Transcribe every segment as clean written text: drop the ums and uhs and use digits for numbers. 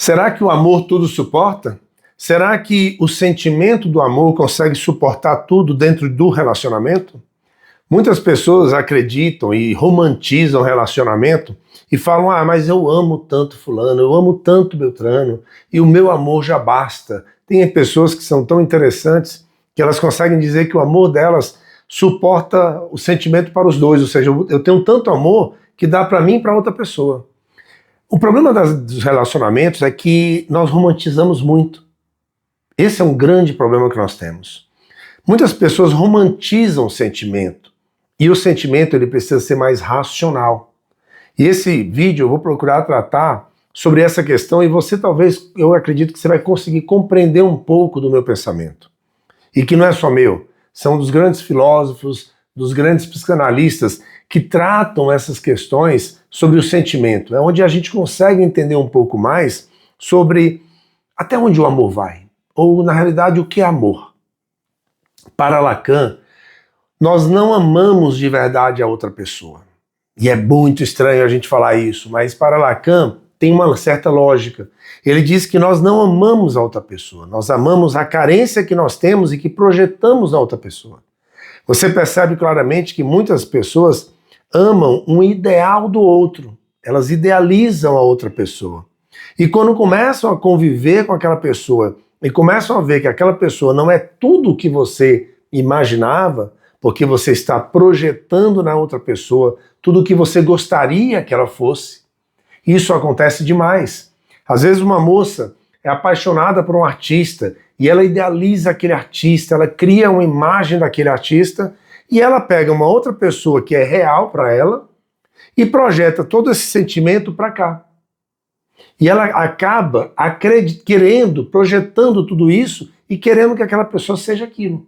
Será que o amor tudo suporta? Será que o sentimento do amor consegue suportar tudo dentro do relacionamento? Muitas pessoas acreditam e romantizam o relacionamento e falam: mas eu amo tanto fulano, eu amo tanto Beltrano e o meu amor já basta. Tem pessoas que são tão interessantes que elas conseguem dizer que o amor delas suporta o sentimento para os dois, ou seja, eu tenho tanto amor que dá para mim e para outra pessoa. O problema dos relacionamentos é que nós romantizamos muito. Esse é um grande problema que nós temos. Muitas pessoas romantizam o sentimento, e o sentimento ele precisa ser mais racional. E esse vídeo eu vou procurar tratar sobre essa questão, e você talvez, eu acredito que você vai conseguir compreender um pouco do meu pensamento. E que não é só meu, são dos grandes filósofos, dos grandes psicanalistas que tratam essas questões sobre o sentimento. É onde a gente consegue entender um pouco mais sobre até onde o amor vai, ou na realidade o que é amor. Para Lacan, nós não amamos de verdade a outra pessoa. E é muito estranho a gente falar isso, mas para Lacan tem uma certa lógica. Ele diz que nós não amamos a outra pessoa, nós amamos a carência que nós temos e que projetamos na outra pessoa. Você percebe claramente que muitas pessoas amam um ideal do outro, elas idealizam a outra pessoa. E quando começam a conviver com aquela pessoa e começam a ver que aquela pessoa não é tudo o que você imaginava, porque você está projetando na outra pessoa tudo o que você gostaria que ela fosse, isso acontece demais. Às vezes uma moça é apaixonada por um artista e ela idealiza aquele artista, ela cria uma imagem daquele artista e ela pega uma outra pessoa que é real para ela e projeta todo esse sentimento para cá. E ela acaba querendo, projetando tudo isso e querendo que aquela pessoa seja aquilo.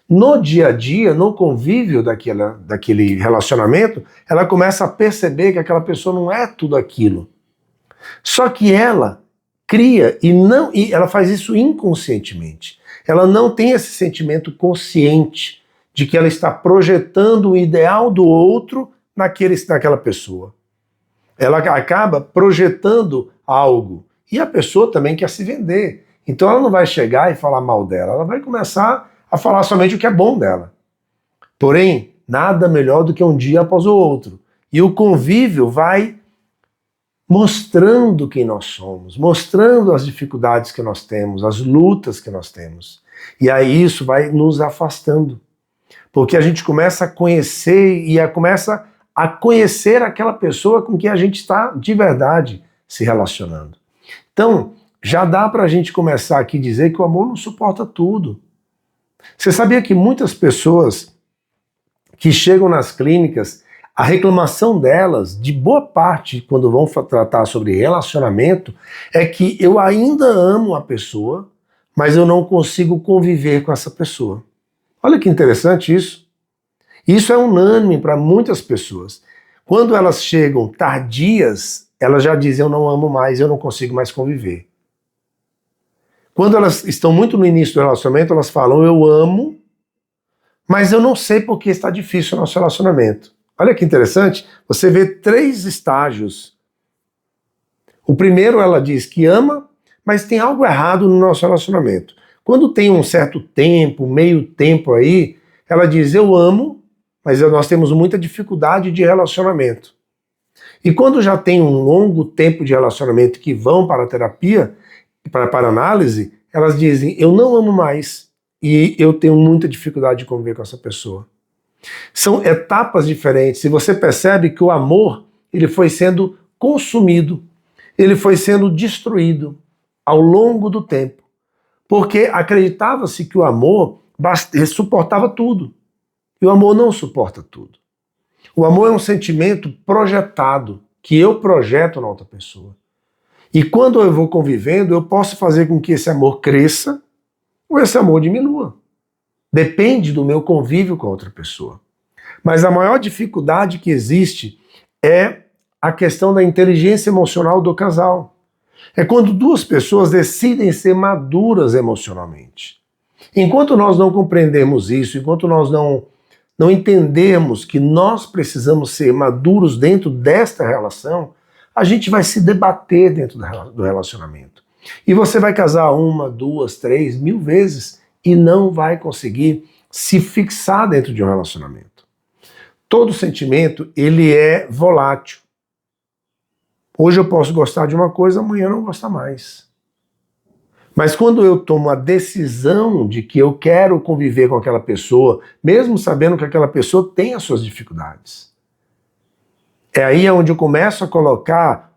No dia a dia, no convívio daquele relacionamento, ela começa a perceber que aquela pessoa não é tudo aquilo. Só que ela cria e ela faz isso inconscientemente. Ela não tem esse sentimento consciente de que ela está projetando o ideal do outro naquela pessoa. Ela acaba projetando algo e a pessoa também quer se vender. Então ela não vai chegar e falar mal dela, ela vai começar a falar somente o que é bom dela. Porém, nada melhor do que um dia após o outro. E o convívio vai mostrando quem nós somos, mostrando as dificuldades que nós temos, as lutas que nós temos. E aí isso vai nos afastando. Porque a gente começa a conhecer e começa a conhecer aquela pessoa com quem a gente está de verdade se relacionando. Então, já dá para a gente começar aqui a dizer que o amor não suporta tudo. Você sabia que muitas pessoas que chegam nas clínicas, a reclamação delas, de boa parte, quando vão tratar sobre relacionamento, é que eu ainda amo a pessoa, mas eu não consigo conviver com essa pessoa. Olha que interessante isso. Isso é unânime para muitas pessoas. Quando elas chegam tardias, elas já dizem: eu não amo mais, eu não consigo mais conviver. Quando elas estão muito no início do relacionamento, elas falam: eu amo, mas eu não sei porque está difícil o nosso relacionamento. Olha que interessante, você vê 3 estágios. O primeiro, ela diz que ama, mas tem algo errado no nosso relacionamento. Quando tem um certo tempo, meio tempo aí, ela diz: eu amo, mas nós temos muita dificuldade de relacionamento. E quando já tem um longo tempo de relacionamento que vão para a terapia, para análise, elas dizem: eu não amo mais e eu tenho muita dificuldade de conviver com essa pessoa. São etapas diferentes e você percebe que o amor ele foi sendo consumido, ele foi sendo destruído ao longo do tempo, porque acreditava-se que o amor suportava tudo e o amor não suporta tudo. O amor é um sentimento projetado, que eu projeto na outra pessoa. E quando eu vou convivendo, eu posso fazer com que esse amor cresça ou esse amor diminua. Depende do meu convívio com a outra pessoa. Mas a maior dificuldade que existe é a questão da inteligência emocional do casal. É quando 2 pessoas decidem ser maduras emocionalmente. Enquanto nós não compreendemos isso, enquanto nós não entendemos que nós precisamos ser maduros dentro desta relação, a gente vai se debater dentro do relacionamento. E você vai casar 1, 2, 3, 1000 vezes e não vai conseguir se fixar dentro de um relacionamento. Todo sentimento, ele é volátil. Hoje eu posso gostar de uma coisa, amanhã não gostar mais. Mas quando eu tomo a decisão de que eu quero conviver com aquela pessoa, mesmo sabendo que aquela pessoa tem as suas dificuldades, é aí onde eu começo a colocar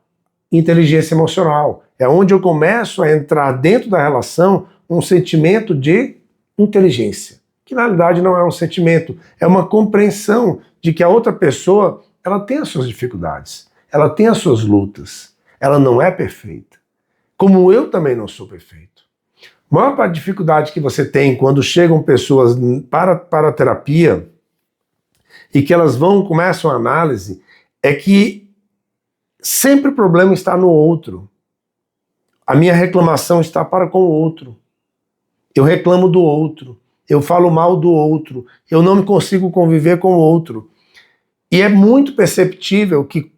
inteligência emocional. É onde eu começo a entrar dentro da relação um sentimento de inteligência, que na realidade não é um sentimento, é uma compreensão de que a outra pessoa, ela tem as suas dificuldades, ela tem as suas lutas, ela não é perfeita. Como eu também não sou perfeito. A maior dificuldade que você tem quando chegam pessoas para a terapia e que elas começam a análise, é que sempre o problema está no outro. A minha reclamação está para com o outro. Eu reclamo do outro. Eu falo mal do outro. Eu não consigo conviver com o outro. E é muito perceptível que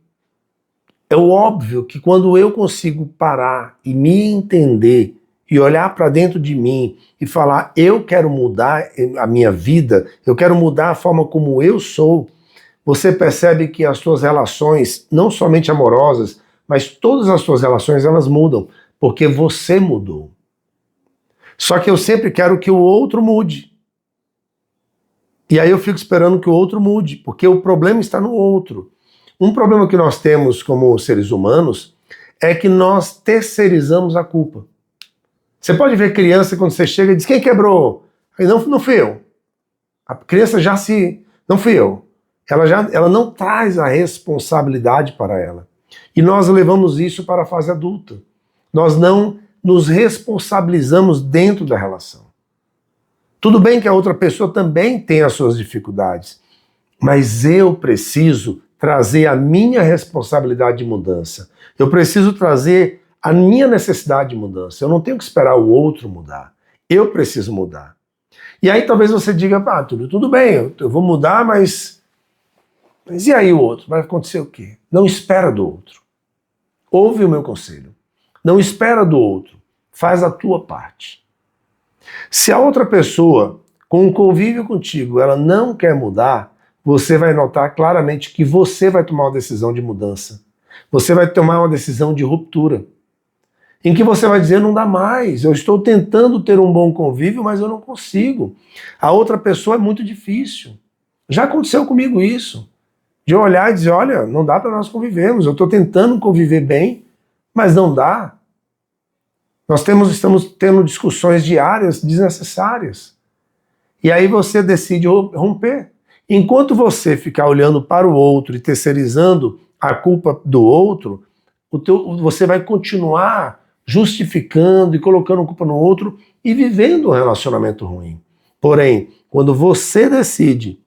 é óbvio que quando eu consigo parar e me entender e olhar para dentro de mim e falar, eu quero mudar a minha vida, eu quero mudar a forma como eu sou, você percebe que as suas relações, não somente amorosas, mas todas as suas relações, elas mudam, porque você mudou. Só que eu sempre quero que o outro mude. E aí eu fico esperando que o outro mude, porque o problema está no outro. Um problema que nós temos como seres humanos é que nós terceirizamos a culpa. Você pode ver criança quando você chega e diz, quem quebrou? Aí, não fui eu. A criança não fui eu. Ela não traz a responsabilidade para ela. E nós levamos isso para a fase adulta. Nós não nos responsabilizamos dentro da relação. Tudo bem que a outra pessoa também tem as suas dificuldades, mas eu preciso trazer a minha responsabilidade de mudança. Eu preciso trazer a minha necessidade de mudança. Eu não tenho que esperar o outro mudar. Eu preciso mudar. E aí talvez você diga, tudo bem, eu vou mudar, mas e aí o outro? Vai acontecer o quê? Não espera do outro. Ouve o meu conselho. Não espera do outro. Faz a tua parte. Se a outra pessoa, com o convívio contigo, ela não quer mudar, você vai notar claramente que você vai tomar uma decisão de mudança. Você vai tomar uma decisão de ruptura. Em que você vai dizer, não dá mais, eu estou tentando ter um bom convívio, mas eu não consigo. A outra pessoa é muito difícil. Já aconteceu comigo isso. De eu olhar e dizer, olha, não dá para nós convivermos, eu estou tentando conviver bem, mas não dá. Nós estamos tendo discussões diárias desnecessárias. E aí você decide romper. Enquanto você ficar olhando para o outro e terceirizando a culpa do outro, você vai continuar justificando e colocando a culpa no outro e vivendo um relacionamento ruim. Porém, quando você decide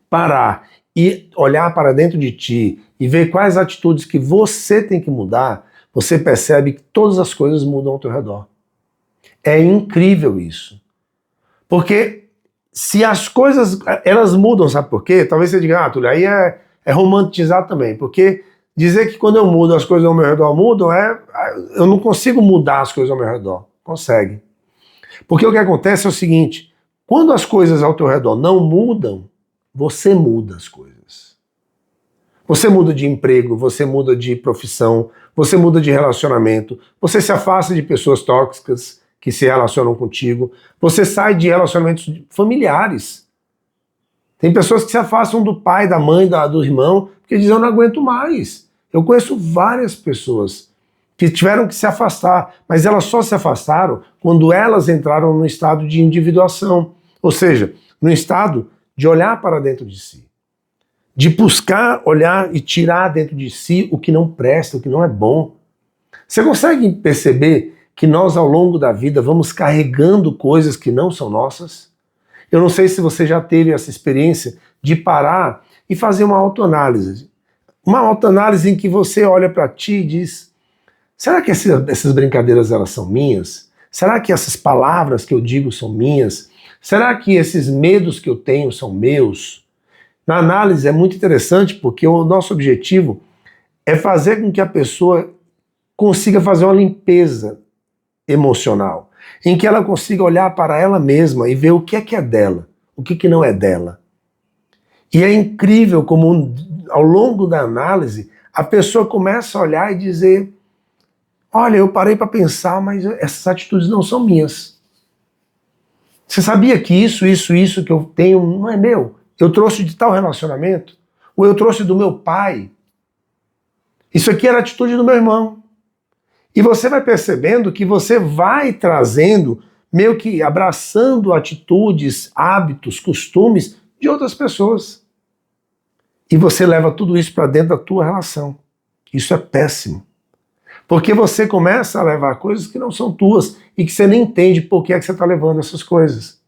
parar e olhar para dentro de ti e ver quais atitudes que você tem que mudar, você percebe que todas as coisas mudam ao teu redor. É incrível isso. Porque se as coisas, elas mudam, sabe por quê? Talvez você diga, Túlio, aí é romantizar também, porque dizer que quando eu mudo as coisas ao meu redor mudam, eu não consigo mudar as coisas ao meu redor. Consegue. Porque o que acontece é o seguinte, quando as coisas ao teu redor não mudam, você muda as coisas. Você muda de emprego, você muda de profissão, você muda de relacionamento, você se afasta de pessoas tóxicas que se relacionam contigo, você sai de relacionamentos familiares. Tem pessoas que se afastam do pai, da mãe, do irmão, porque dizem, eu não aguento mais. Eu conheço várias pessoas que tiveram que se afastar, mas elas só se afastaram quando elas entraram no estado de individuação, ou seja, no estado de olhar para dentro de si, de buscar olhar e tirar dentro de si o que não presta, o que não é bom. Você consegue perceber que nós ao longo da vida vamos carregando coisas que não são nossas? Eu não sei se você já teve essa experiência de parar e fazer uma autoanálise. Uma autoanálise em que você olha para ti e diz, será que essas brincadeiras elas são minhas? Será que essas palavras que eu digo são minhas? Será que esses medos que eu tenho são meus? Na análise é muito interessante porque o nosso objetivo é fazer com que a pessoa consiga fazer uma limpeza emocional, em que ela consiga olhar para ela mesma e ver o que é dela, o que não é dela. E é incrível como ao longo da análise a pessoa começa a olhar e dizer: olha, eu parei para pensar, mas essas atitudes não são minhas. Você sabia que isso que eu tenho não é meu? Eu trouxe de tal relacionamento? Ou eu trouxe do meu pai? Isso aqui era a atitude do meu irmão. E você vai percebendo que você vai trazendo, meio que abraçando atitudes, hábitos, costumes de outras pessoas. E você leva tudo isso para dentro da tua relação. Isso é péssimo. Porque você começa a levar coisas que não são tuas e que você nem entende por que é que você está levando essas coisas.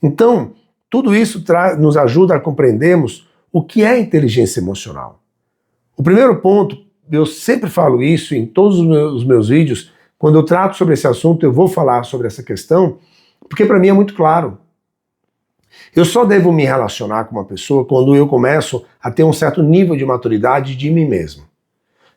Então, tudo isso nos ajuda a compreendermos o que é inteligência emocional. O primeiro ponto, eu sempre falo isso em todos os meus vídeos, quando eu trato sobre esse assunto, eu vou falar sobre essa questão, porque para mim é muito claro. Eu só devo me relacionar com uma pessoa quando eu começo a ter um certo nível de maturidade de mim mesmo.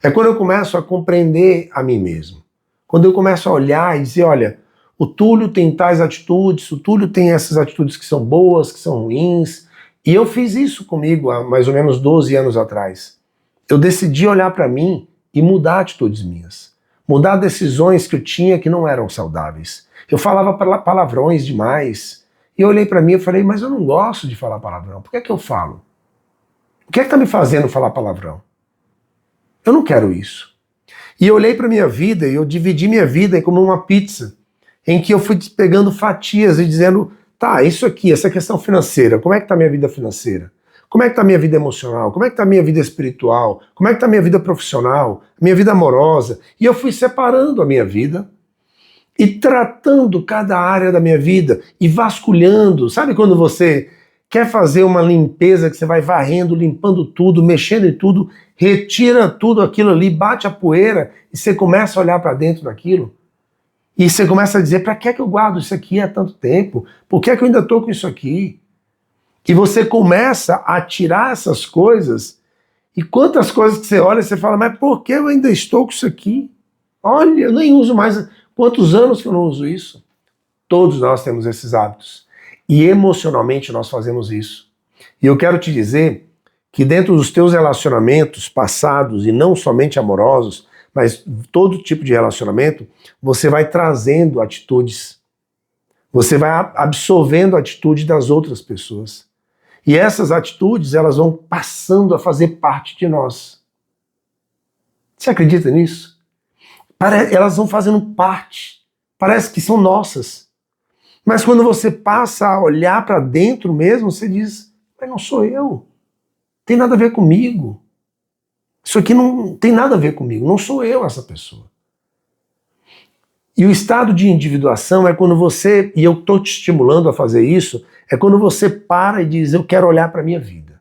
É quando eu começo a compreender a mim mesmo. Quando eu começo a olhar e dizer, olha, o Túlio tem tais atitudes, o Túlio tem essas atitudes que são boas, que são ruins. E eu fiz isso comigo há mais ou menos 12 anos atrás. Eu decidi olhar para mim e mudar atitudes minhas. Mudar decisões que eu tinha que não eram saudáveis. Eu falava palavrões demais. E eu olhei para mim e falei, mas eu não gosto de falar palavrão. Por que é que eu falo? O que é que está me fazendo falar palavrão? Eu não quero isso. E eu olhei para minha vida e eu dividi minha vida como uma pizza, em que eu fui pegando fatias e dizendo, tá, isso aqui, essa questão financeira, como é que está minha vida financeira? Como é que está minha vida emocional? Como é que está minha vida espiritual? Como é que está minha vida profissional? Minha vida amorosa? E eu fui separando a minha vida e tratando cada área da minha vida e vasculhando. Sabe quando você quer fazer uma limpeza que você vai varrendo, limpando tudo, mexendo em tudo, retira tudo aquilo ali, bate a poeira e você começa a olhar para dentro daquilo? E você começa a dizer, para que é que eu guardo isso aqui há tanto tempo? Por que é que eu ainda estou com isso aqui? E você começa a tirar essas coisas, e quantas coisas que você olha, você fala, mas por que eu ainda estou com isso aqui? Olha, eu nem uso mais. Quantos anos que eu não uso isso? Todos nós temos esses hábitos. E emocionalmente nós fazemos isso. E eu quero te dizer que dentro dos teus relacionamentos passados, e não somente amorosos, mas todo tipo de relacionamento, você vai trazendo atitudes. Você vai absorvendo a atitude das outras pessoas. E essas atitudes, elas vão passando a fazer parte de nós. Você acredita nisso? Elas vão fazendo parte. Parece que são nossas. Mas quando você passa a olhar para dentro mesmo, você diz, mas não sou eu. Tem nada a ver comigo. Isso aqui não tem nada a ver comigo. Não sou eu essa pessoa. E o estado de individuação é quando você, e eu estou te estimulando a fazer isso, é quando você para e diz, eu quero olhar para a minha vida.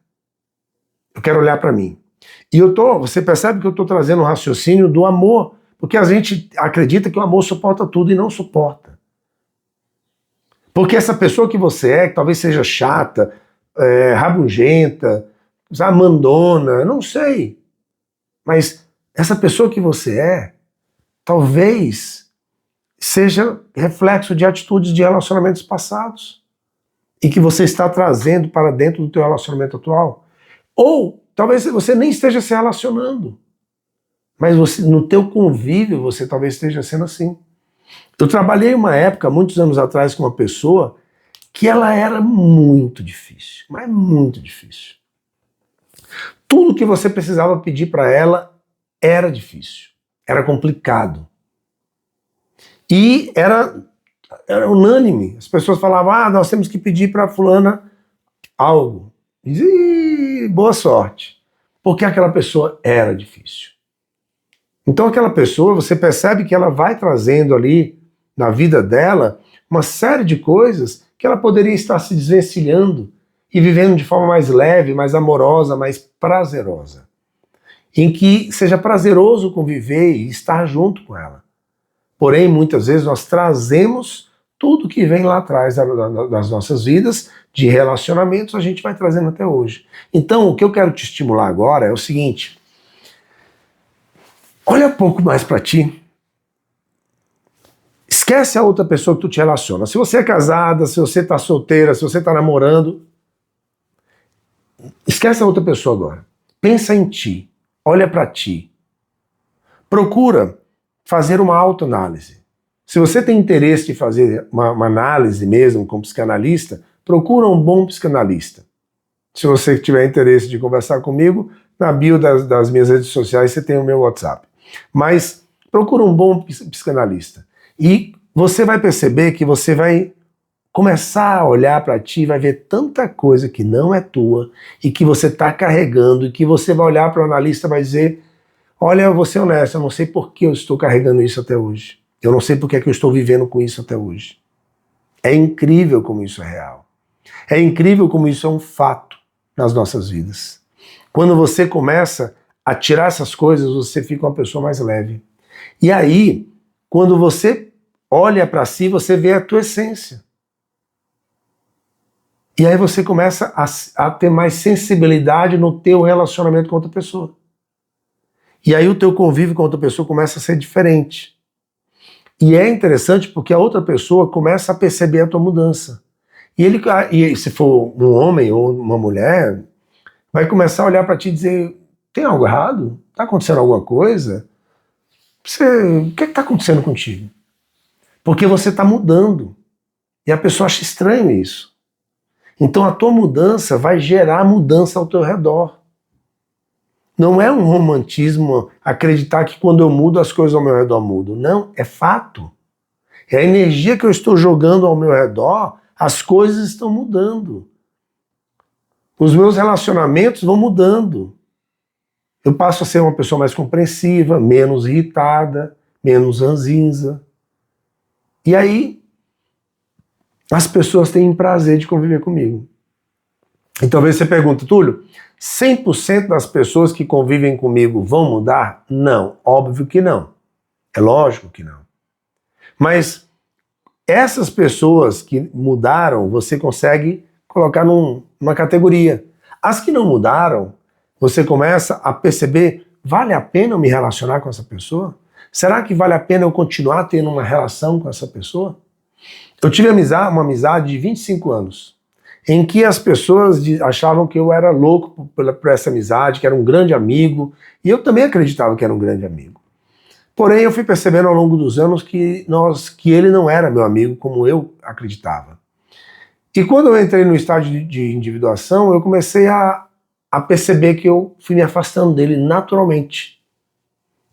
Eu quero olhar para mim. E você percebe que eu estou trazendo um raciocínio do amor, porque a gente acredita que o amor suporta tudo e não suporta. Porque essa pessoa que você é, que talvez seja chata, rabugenta, mandona, não sei. Mas essa pessoa que você é, talvez seja reflexo de atitudes de relacionamentos passados e que você está trazendo para dentro do teu relacionamento atual. Ou talvez você nem esteja se relacionando, mas no teu convívio você talvez esteja sendo assim. Eu trabalhei uma época, muitos anos atrás, com uma pessoa que ela era muito difícil, mas muito difícil. Tudo que você precisava pedir para ela era difícil, era complicado. E era unânime. As pessoas falavam, nós temos que pedir para fulana algo. E boa sorte. Porque aquela pessoa era difícil. Então aquela pessoa, você percebe que ela vai trazendo ali, na vida dela, uma série de coisas que ela poderia estar se desvencilhando e vivendo de forma mais leve, mais amorosa, mais prazerosa. Em que seja prazeroso conviver e estar junto com ela. Porém, muitas vezes nós trazemos tudo que vem lá atrás das nossas vidas, de relacionamentos, a gente vai trazendo até hoje. Então, o que eu quero te estimular agora é o seguinte, Olha um pouco mais para ti. Esquece a outra pessoa que tu te relaciona. Se você é casada, se você tá solteira, se você tá namorando, esquece a outra pessoa agora. Pensa em ti. Olha para ti. Procura fazer uma autoanálise. Se você tem interesse de fazer uma análise mesmo com um psicanalista, procura um bom psicanalista. Se você tiver interesse de conversar comigo, na bio das minhas redes sociais você tem o meu WhatsApp. Mas procura um bom psicanalista. E você vai perceber que você vai começar a olhar para ti, vai ver tanta coisa que não é tua e que você está carregando, e que você vai olhar para o analista e vai dizer: olha, eu vou ser honesto, eu não sei por que eu estou carregando isso até hoje. Eu não sei por que eu estou vivendo com isso até hoje. É incrível como isso é real. É incrível como isso é um fato nas nossas vidas. Quando você começa a tirar essas coisas, você fica uma pessoa mais leve. E aí, quando você olha para si, você vê a tua essência. E aí você começa a ter mais sensibilidade no teu relacionamento com outra pessoa. E aí o teu convívio com outra pessoa começa a ser diferente. E é interessante porque a outra pessoa começa a perceber a tua mudança. E se for um homem ou uma mulher, vai começar a olhar para ti e dizer: tem algo errado? Está acontecendo alguma coisa? O que está acontecendo contigo? Porque você está mudando. E a pessoa acha estranho isso. Então a tua mudança vai gerar mudança ao teu redor. Não é um romantismo acreditar que quando eu mudo as coisas ao meu redor mudam. Não, é fato. É a energia que eu estou jogando ao meu redor, as coisas estão mudando. Os meus relacionamentos vão mudando. Eu passo a ser uma pessoa mais compreensiva, menos irritada, menos ranzinza. E aí, as pessoas têm prazer de conviver comigo. E talvez você pergunte: Túlio, 100% das pessoas que convivem comigo vão mudar? Não, óbvio que não. É lógico que não. Mas essas pessoas que mudaram, você consegue colocar numa categoria. As que não mudaram, você começa a perceber: vale a pena eu me relacionar com essa pessoa? Será que vale a pena eu continuar tendo uma relação com essa pessoa? Eu tive uma amizade de 25 anos, em que as pessoas achavam que eu era louco por essa amizade, que era um grande amigo, e eu também acreditava que era um grande amigo. Porém, eu fui percebendo ao longo dos anos que ele não era meu amigo como eu acreditava. E quando eu entrei no estágio de individuação, eu comecei a perceber que eu fui me afastando dele naturalmente.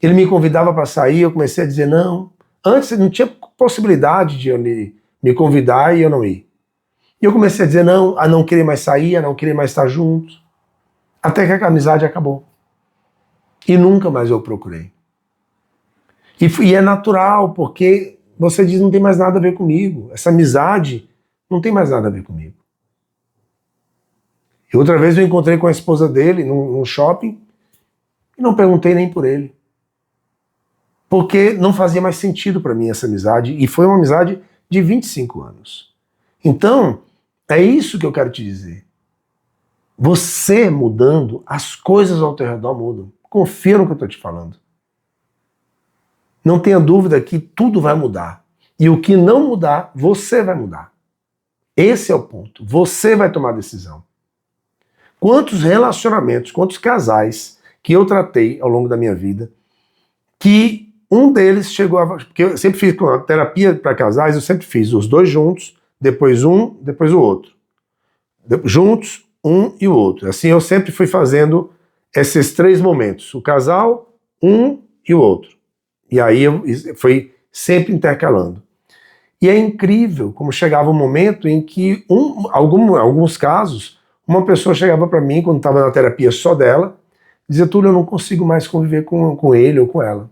Ele me convidava para sair, eu comecei a dizer não. Antes não tinha possibilidade de ele me convidar e eu não ir. E eu comecei a dizer não, a não querer mais sair, a não querer mais estar junto. Até que a amizade acabou. E nunca mais eu procurei. E é natural, porque você diz: não tem mais nada a ver comigo. Essa amizade não tem mais nada a ver comigo. E outra vez eu encontrei com a esposa dele num shopping e não perguntei nem por ele. Porque não fazia mais sentido para mim essa amizade, e foi uma amizade de 25 anos. Então, é isso que eu quero te dizer. Você mudando, as coisas ao teu redor mudam. Confia no que eu estou te falando. Não tenha dúvida que tudo vai mudar. E o que não mudar, você vai mudar. Esse é o ponto. Você vai tomar a decisão. Quantos relacionamentos, quantos casais que eu tratei ao longo da minha vida, que um deles chegou a... Porque eu sempre fiz com terapia para casais, eu sempre fiz os dois juntos, depois um, depois o outro. Juntos, um e o outro. Assim eu sempre fui fazendo esses três momentos. O casal, um e o outro. E aí foi sempre intercalando. E é incrível como chegava um momento em que, alguns casos, uma pessoa chegava para mim, quando estava na terapia só dela, dizia: Túlio, eu não consigo mais conviver com ele ou com ela.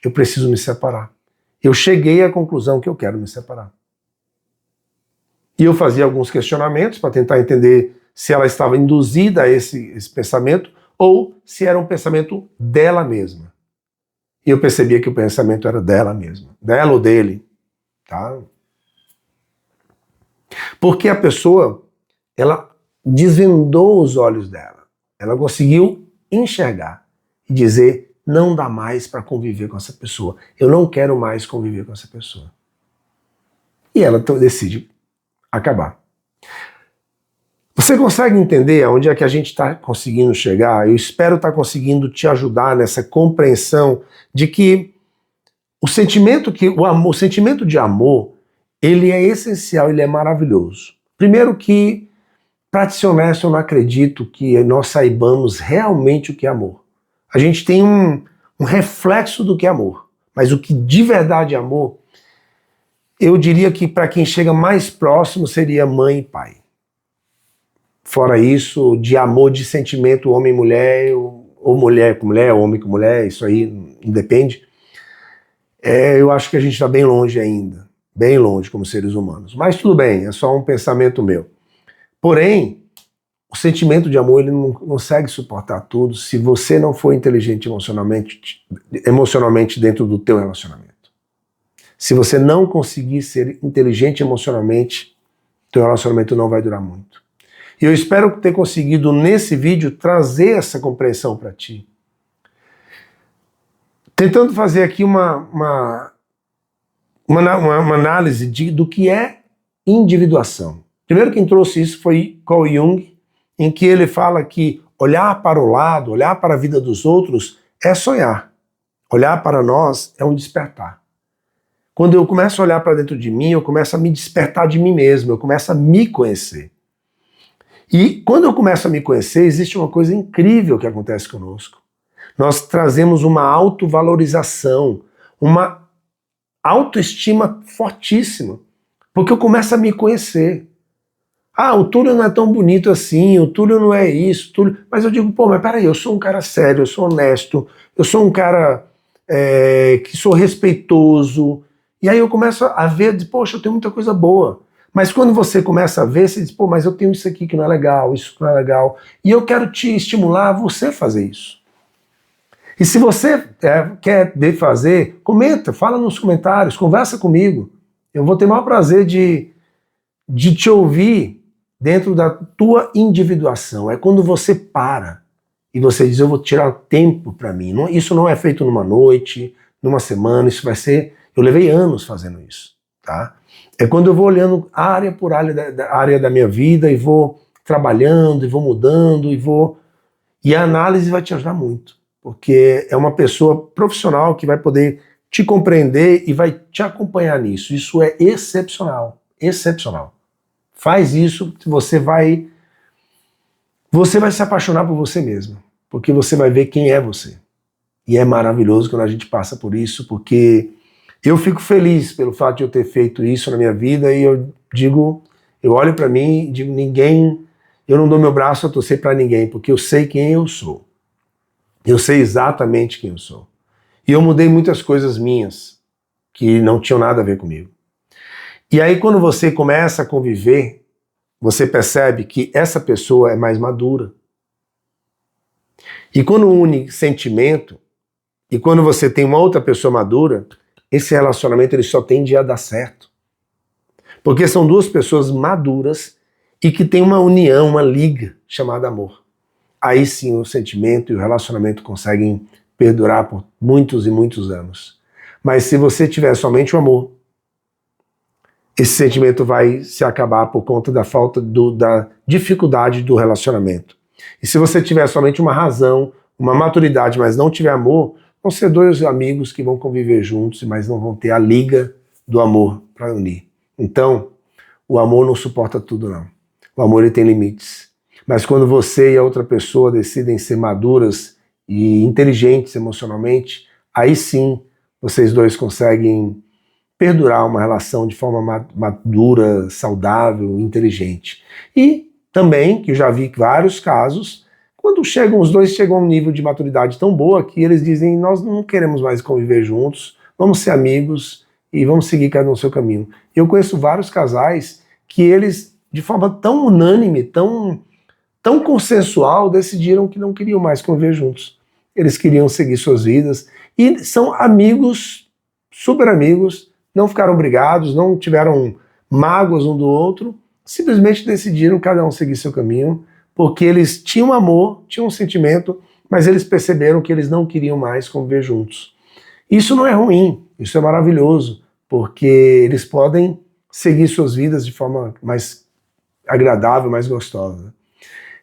Eu preciso me separar. Eu cheguei à conclusão que eu quero me separar. E eu fazia alguns questionamentos para tentar entender se ela estava induzida a esse pensamento ou se era um pensamento dela mesma. E eu percebia que o pensamento era dela mesma, dela ou dele, tá? Porque a pessoa, ela desvendou os olhos dela, ela conseguiu enxergar e dizer: não dá mais para conviver com essa pessoa. Eu não quero mais conviver com essa pessoa. E ela decide acabar. Você consegue entender aonde é que a gente está conseguindo chegar? Eu espero estar conseguindo te ajudar nessa compreensão de que o sentimento de amor, ele é essencial, ele é maravilhoso. Primeiro que, para te ser honesto, eu não acredito que nós saibamos realmente o que é amor. A gente tem um reflexo do que é amor, mas o que de verdade é amor, eu diria que para quem chega mais próximo seria mãe e pai. Fora isso, de amor, de sentimento homem e mulher, ou mulher com mulher, homem com mulher, isso aí independe. Eu acho que a gente está bem longe ainda, bem longe como seres humanos. Mas tudo bem, é só um pensamento meu. Porém, o sentimento de amor ele não consegue suportar tudo se você não for inteligente emocionalmente dentro do teu relacionamento. Se você não conseguir ser inteligente emocionalmente, teu relacionamento não vai durar muito. E eu espero ter conseguido nesse vídeo trazer essa compreensão para ti. Tentando fazer aqui uma análise do que é individuação. Primeiro quem trouxe isso foi Carl Jung, em que ele fala que olhar para o lado, olhar para a vida dos outros é sonhar. Olhar para nós é um despertar. Quando eu começo a olhar para dentro de mim, eu começo a me despertar de mim mesmo, eu começo a me conhecer. E quando eu começo a me conhecer, existe uma coisa incrível que acontece conosco. Nós trazemos uma autovalorização, uma autoestima fortíssima, porque eu começo a me conhecer. Ah, o Túlio não é tão bonito assim, o Túlio não é isso, Túlio... Mas eu digo, pô, mas peraí, eu sou um cara sério, eu sou honesto, eu sou um cara que sou respeitoso. E aí eu começo a ver, poxa, eu tenho muita coisa boa. Mas quando você começa a ver, você diz, pô, mas eu tenho isso aqui que não é legal, isso que não é legal. E eu quero te estimular a você fazer isso. E se você quer fazer, comenta, fala nos comentários, conversa comigo. Eu vou ter o maior prazer de te ouvir dentro da tua individuação. É quando você para e você diz, eu vou tirar tempo para mim. Isso não é feito numa noite, numa semana, isso vai ser... Eu levei anos fazendo isso, tá? É quando eu vou olhando área por área da minha vida e vou trabalhando, e vou mudando, e a análise vai te ajudar muito, porque é uma pessoa profissional que vai poder te compreender e vai te acompanhar nisso. Isso é excepcional, excepcional. Faz isso, você vai se apaixonar por você mesmo, porque você vai ver quem é você. E é maravilhoso quando a gente passa por isso, porque eu fico feliz pelo fato de eu ter feito isso na minha vida e eu olho para mim e digo, eu não dou meu braço a torcer para ninguém, porque eu sei quem eu sou. Eu sei exatamente quem eu sou. E eu mudei muitas coisas minhas que não tinham nada a ver comigo. E aí quando você começa a conviver, você percebe que essa pessoa é mais madura. E quando une sentimento, e quando você tem uma outra pessoa madura, esse relacionamento ele só tende a dar certo. Porque são duas pessoas maduras e que têm uma união, uma liga chamada amor. Aí sim o sentimento e o relacionamento conseguem perdurar por muitos e muitos anos. Mas se você tiver somente o amor, esse sentimento vai se acabar por conta da falta da dificuldade do relacionamento. E se você tiver somente uma razão, uma maturidade, mas não tiver amor, vão ser dois amigos que vão conviver juntos, mas não vão ter a liga do amor para unir. Então, o amor não suporta tudo, não. O amor ele tem limites. Mas quando você e a outra pessoa decidem ser maduras e inteligentes emocionalmente, aí sim vocês dois conseguem perdurar uma relação de forma madura, saudável, inteligente. E também, que eu já vi vários casos, quando os dois chegam a um nível de maturidade tão boa que eles dizem, nós não queremos mais conviver juntos, vamos ser amigos e vamos seguir cada um o seu caminho. Eu conheço vários casais que eles, de forma tão unânime, tão consensual, decidiram que não queriam mais conviver juntos. Eles queriam seguir suas vidas e são amigos, super amigos, não ficaram brigados, não tiveram mágoas um do outro, simplesmente decidiram cada um seguir seu caminho, porque eles tinham amor, tinham um sentimento, mas eles perceberam que eles não queriam mais conviver juntos. Isso não é ruim, isso é maravilhoso, porque eles podem seguir suas vidas de forma mais agradável, mais gostosa.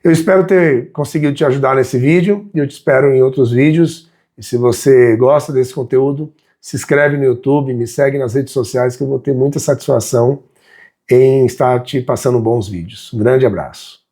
Eu espero ter conseguido te ajudar nesse vídeo e eu te espero em outros vídeos. E se você gosta desse conteúdo, se inscreve no YouTube, me segue nas redes sociais que eu vou ter muita satisfação em estar te passando bons vídeos. Um grande abraço.